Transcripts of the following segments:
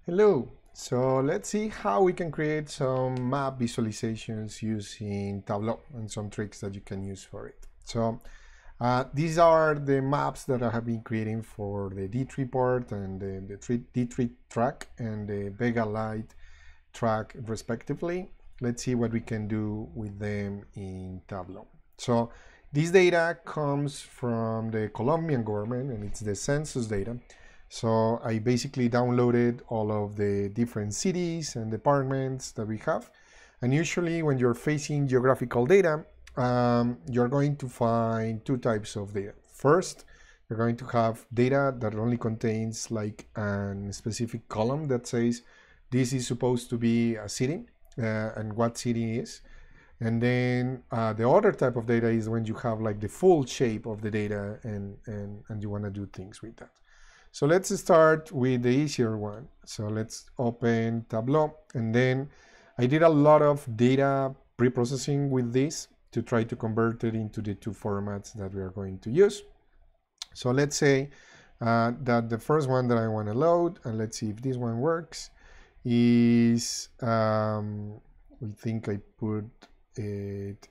Hello. So let's see how we can create some map visualizations using Tableau and some tricks that you can use for it. So these are the maps that I have been creating for the D3 port and the D3 track and the Vega Light track respectively. Let's see what we can do with them in Tableau. So this data comes from the Colombian government and it's the census data. So I basically downloaded all of the different cities and departments that we have. And usually when you're facing geographical data, you're going to find two types of data. First, you're going to have data that only contains like a specific column that says this is supposed to be a city and what city is. And then the other type of data is when you have like the full shape of the data and you want to do things with that. So let's start with the easier one. So let's open Tableau, and then I did a lot of data pre-processing with this to try to convert it into the two formats that we are going to use. So let's say that the first one that I want to load, and let's see if this one works, is we think I put it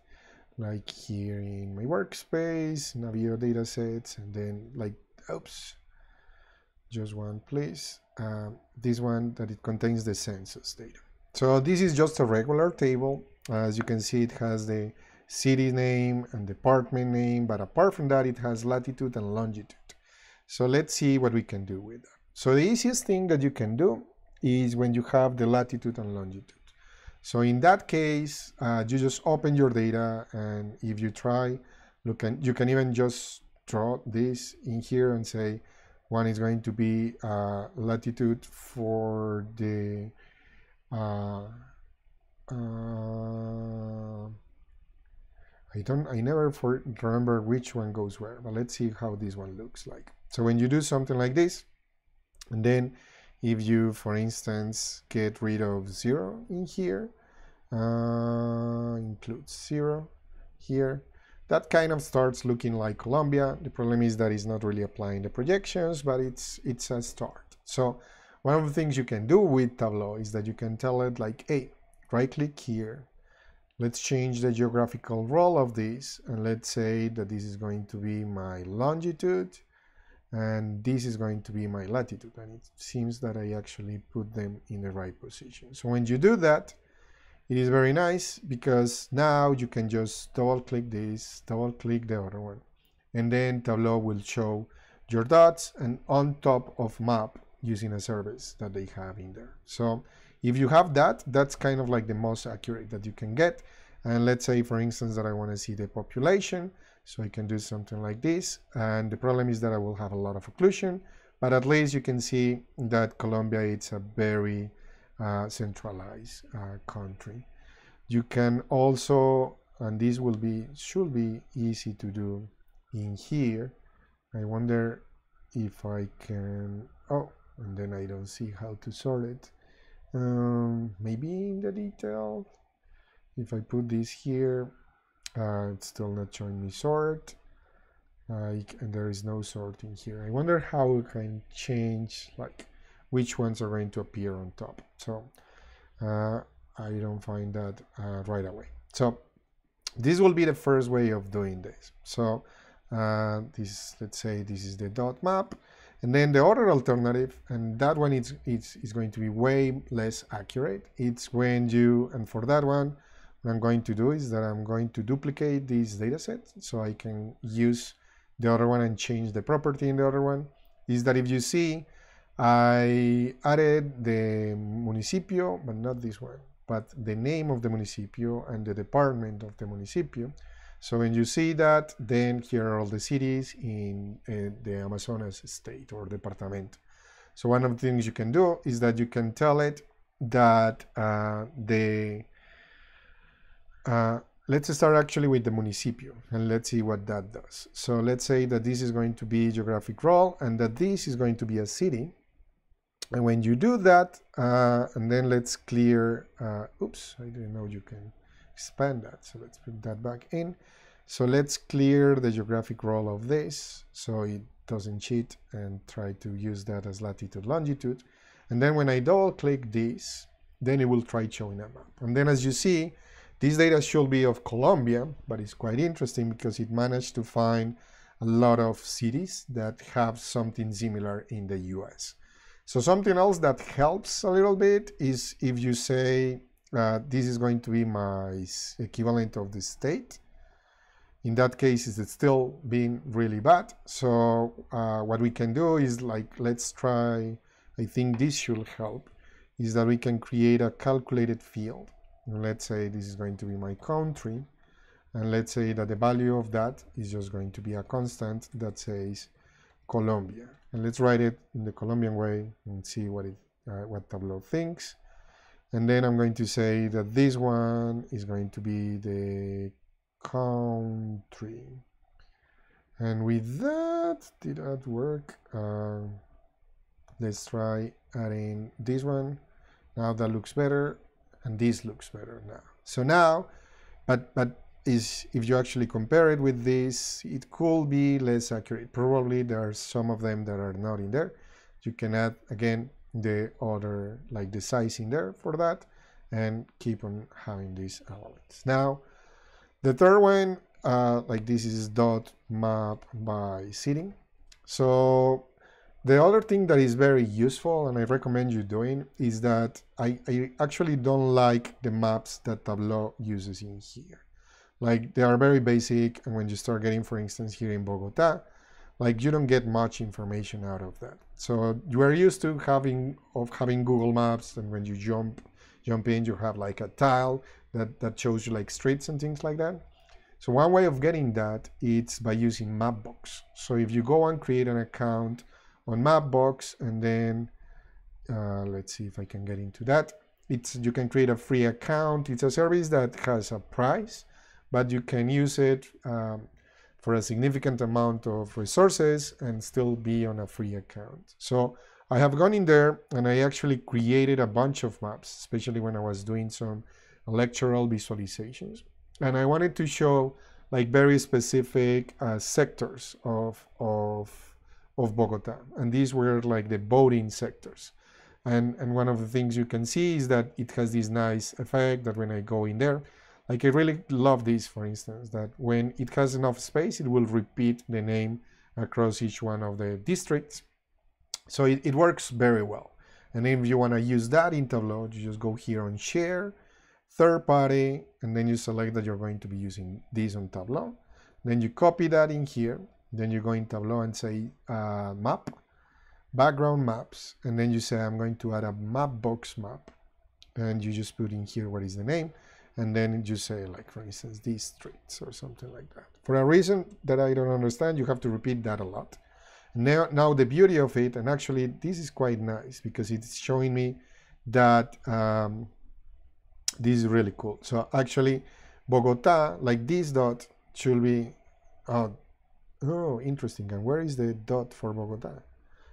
like here in my workspace, Navio datasets, and then like, oops, just one please, this one that it contains the census data. So this is just a regular table. As you can see, it has the city name and department name, but apart from that, it has latitude and longitude. So let's see what we can do with that. So the easiest thing that you can do is when you have the latitude and longitude. So in that case, you just open your data, and if you try, you can even just draw this in here and say, one is going to be latitude for the I never remember which one goes where, but let's see how this one looks like. So when you do something like this, and then if you, for instance, get rid of 0 in here, includes 0 here, that kind of starts looking like Colombia. The problem is that it's not really applying the projections, but it's a start. So one of the things you can do with Tableau is that you can tell it like, hey, right click here. Let's change the geographical role of this, and let's say that this is going to be my longitude and this is going to be my latitude. And it seems that I actually put them in the right position. So when you do that, it is very nice because now you can just double click this, double click the other one, and then Tableau will show your dots and on top of map using a service that they have in there. So if you have that, that's kind of like the most accurate that you can get. And let's say, for instance, that I want to see the population. So I can do something like this. And the problem is that I will have a lot of occlusion, but at least you can see that Colombia, it's a very centralized country. You can also, and this should be easy to do in here. I wonder if I can, oh, and then I don't see how to sort it. Maybe in the detail, if I put this here, it's still not showing me sort, and there is no sorting here. I wonder how we can change like which ones are going to appear on top. So I don't find that right away. So this will be the first way of doing this. So let's say this is the dot map, and then the other alternative, and that one is going to be way less accurate. It's when you, and for that one, what I'm going to do is that I'm going to duplicate this data set so I can use the other one and change the property in the other one. Is that if you see, I added the municipio, but not this one, but the name of the municipio and the department of the municipio. So when you see that, then here are all the cities in the Amazonas state or department. So one of the things you can do is that you can tell it that let's start actually with the municipio, and let's see what that does. So let's say that this is going to be geographic role and that this is going to be a city. And when you do that, and then let's clear, oops, I didn't know you can expand that. So let's put that back in. So let's clear the geographic role of this so it doesn't cheat and try to use that as latitude, longitude. And then when I double click this, then it will try showing a map. And then as you see, this data should be of Colombia, but it's quite interesting because it managed to find a lot of cities that have something similar in the US. So something else that helps a little bit is if you say, this is going to be my equivalent of the state. In that case, it's still being really bad. So what we can do is like, let's try, I think this should help, is that we can create a calculated field. And let's say this is going to be my country. And let's say that the value of that is just going to be a constant that says Colombia. And let's write it in the Colombian way and see what Tableau thinks. And then I'm going to say that this one is going to be the country. And with that, did that work? Let's try adding this one. Now that looks better, and this looks better now. So now, but if you actually compare it with this, it could be less accurate. Probably there are some of them that are not in there. You can add again the other, like the size in there for that, and keep on having these elements. Now, the third one, like this is dot map by city. So the other thing that is very useful, and I recommend you doing, is that I actually don't like the maps that Tableau uses in here. Like they are very basic, and when you start getting, for instance, here in Bogota, like you don't get much information out of that. So you are used to having Google Maps, and when you jump in, you have like a tile that shows you like streets and things like that. So one way of getting that is by using Mapbox. So if you go and create an account on Mapbox, and then let's see if I can get into that. You can create a free account. It's a service that has a price, but you can use it for a significant amount of resources and still be on a free account. So I have gone in there and I actually created a bunch of maps, especially when I was doing some lectural visualizations. And I wanted to show like very specific sectors of Bogota. And these were like the voting sectors. And one of the things you can see is that it has this nice effect that when I go in there, like I really love this, for instance, that when it has enough space, it will repeat the name across each one of the districts. So it works very well. And if you want to use that in Tableau, you just go here on Share, Third Party, and then you select that you're going to be using this on Tableau. Then you copy that in here. Then you go in Tableau and say Map, Background Maps, and then you say I'm going to add a Mapbox map. And you just put in here what is the name. And then you say, like, for instance, these streets or something like that. For a reason that I don't understand, you have to repeat that a lot. Now the beauty of it, and actually this is quite nice because it's showing me that this is really cool. So actually, Bogota, like this dot should be, oh, interesting. And where is the dot for Bogota?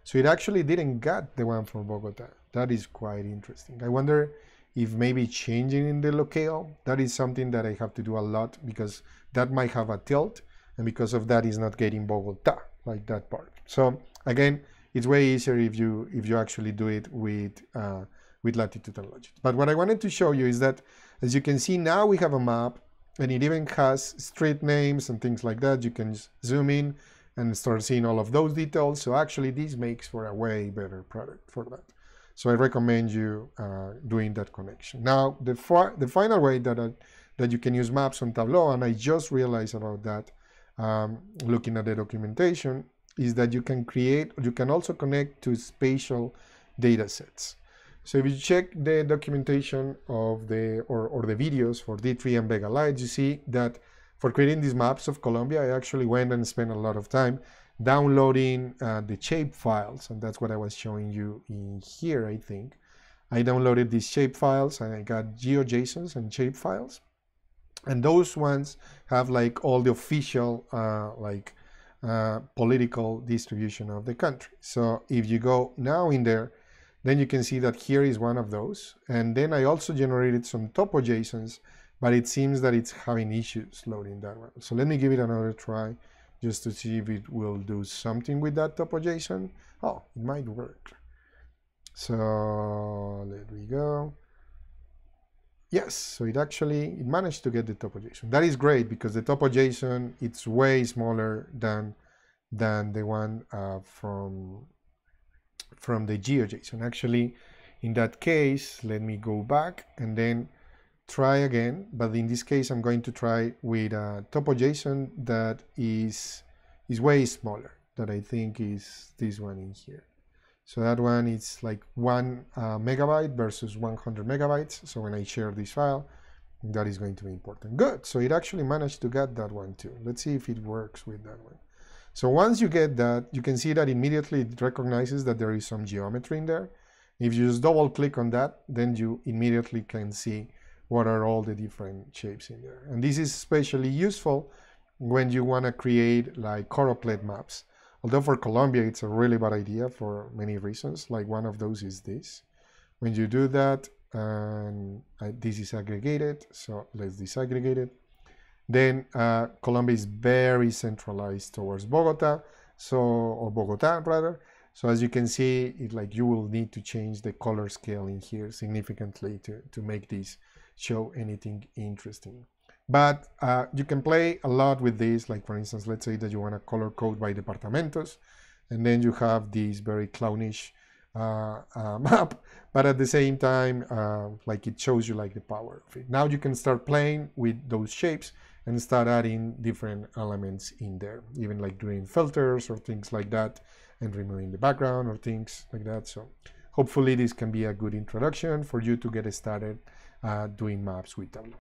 So it actually didn't get the one for Bogota. That is quite interesting. I wonder if maybe changing in the locale, that is something that I have to do a lot because that might have a tilt, and because of that is not getting Bogota, like that part. So again, it's way easier if you actually do it with latitude and longitude. But what I wanted to show you is that, as you can see, now we have a map, and it even has street names and things like that. You can zoom in and start seeing all of those details. So actually, this makes for a way better product for that. So I recommend you doing that connection. Now, the final way that you can use maps on Tableau, and I just realized about that looking at the documentation, is that you can also connect to spatial data sets. So if you check the documentation of the videos for D3 and Vega Lite, you see that for creating these maps of Colombia, I actually went and spent a lot of time downloading the shape files, and that's what I was showing you in here. I think I downloaded these shape files, and I got GeoJSONs and shape files, and those ones have like all the official political distribution of the country. So if you go now in there, then you can see that here is one of those. And then I also generated some TopoJSONs, but it seems that it's having issues loading that one. So let me give it another try just to see if it will do something with that TopoJSON. Oh, it might work. So let me go. Yes, so it managed to get the topo.json. That is great because the topo.json, it's way smaller than the one from the GeoJSON. Actually, in that case, let me go back and then try again. But in this case, I'm going to try with a topo.json that is way smaller. That I think is this one in here. So that one is like 1 megabyte versus 100 megabytes. So when I share this file, that is going to be important. Good. So it actually managed to get that one too. Let's see if it works with that one. So once you get that, you can see that immediately it recognizes that there is some geometry in there. If you just double click on that, then you immediately can see what are all the different shapes in there. And this is especially useful when you want to create like choropleth maps. Although for Colombia, it's a really bad idea for many reasons. Like one of those is this. When you do that, and this is aggregated, so let's disaggregate it. Then Colombia is very centralized towards Bogota, or Bogota rather. So as you can see, you will need to change the color scale in here significantly to make this show anything interesting. But you can play a lot with this. Like for instance, let's say that you want to color code by departamentos, and then you have this very clownish map, but at the same time, it shows you the power of it. Now you can start playing with those shapes and start adding different elements in there, even like doing filters or things like that, and removing the background or things like that. So hopefully this can be a good introduction for you to get started doing maps with Tableau.